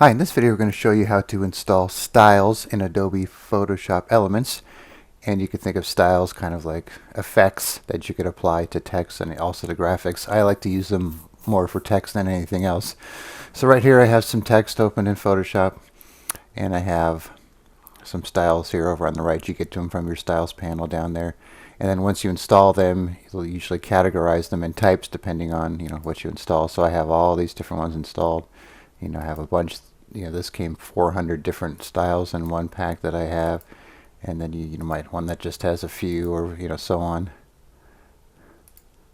Hi, in this video we're going to show you how to install styles in Adobe Photoshop Elements. And you can think of styles kind of like effects that you could apply to text and also to graphics. I like to use them more for text than anything else. So right here I have some text open in Photoshop, and I have some styles here over on the right. You get to them from your styles panel down there. And then once you install them, you'll usually categorize them in types depending on what you install. So I have all these different ones installed. I have a bunch. This came 400 different styles in one pack that I have, and then you might one that just has a few, or so on,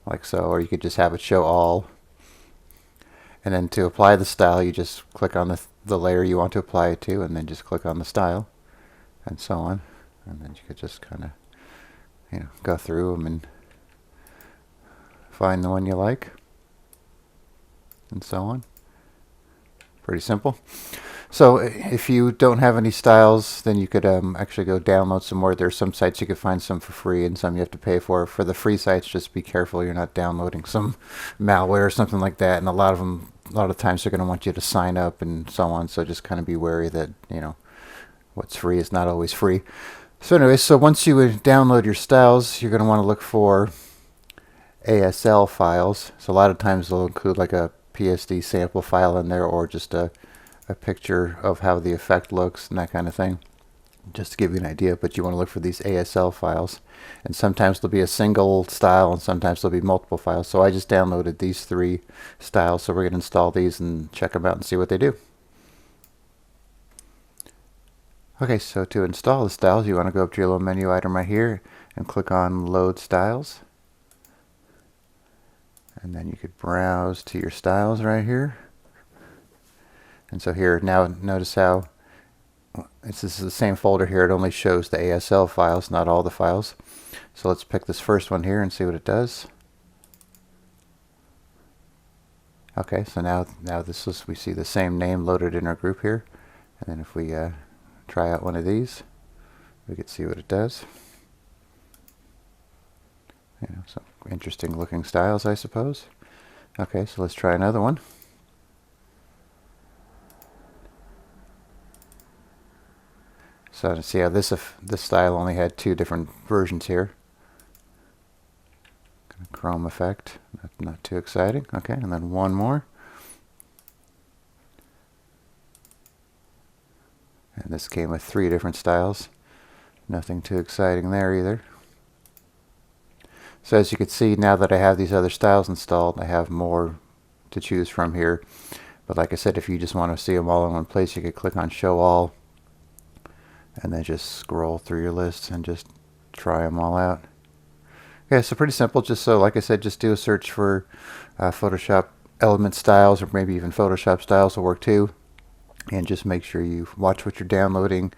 like so. Or you could just have it show all. And then to apply the style, you just click on the layer you want to apply it to, and then just click on the style, and so on. And then you could just kind of go through them and find the one you like, and so on. Pretty simple. So if you don't have any styles, then you could actually go download some more. There's some sites you could find some for free and some you have to pay for. For the free sites, just be careful you're not downloading some malware or something like that. And a lot of times they're going to want you to sign up and so on. So just kind of be wary that what's free is not always free. So anyway, so once you download your styles, you're going to want to look for Asl files. So a lot of times they'll include like a PSD sample file in there, or just a picture of how the effect looks and that kind of thing, just to give you an idea. But you want to look for these Asl files, and sometimes there'll be a single style and sometimes there'll be multiple files. So I just downloaded these 3 styles, so we're going to install these and check them out and see what they do. Okay, so to install the styles, you want to go up to your little menu item right here and click on Load Styles. And then you could browse to your styles right here. And so here, now notice how this is the same folder here. It only shows the Asl files, not all the files. So let's pick this first one here and see what it does. Okay, so now we see the same name loaded in our group here. And then if we try out one of these, we could see what it does. Some interesting looking styles, I suppose. Okay, so let's try another one. So to see how this style only had 2 different versions here. Kind of chrome effect, not too exciting. Okay, and then one more. And this came with 3 different styles. Nothing too exciting there either. So as you can see, now that I have these other styles installed, I have more to choose from here. But like I said, if you just want to see them all in one place, you could click on Show All, and then just scroll through your list and just try them all out. Okay, so pretty simple. Just so, like I said, just do a search for Photoshop element styles, or maybe even Photoshop styles will work too. And just make sure you watch what you're downloading,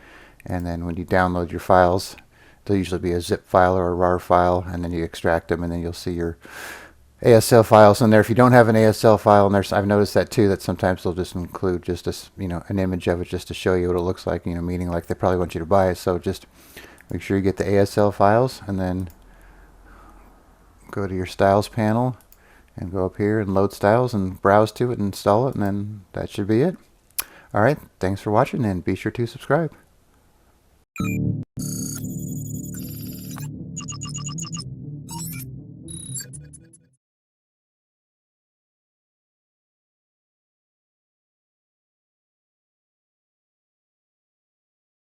and then when you download your files, there'll usually be a zip file or a RAR file, and then you extract them, and then you'll see your Asl files in there. If you don't have an Asl file in there, I've noticed that too, that sometimes they'll just include just an image of it just to show you what it looks like, meaning like they probably want you to buy it. So just make sure you get the Asl files, and then go to your styles panel and go up here and load styles and browse to it and install it, and then that should be it. Alright, thanks for watching, and be sure to subscribe.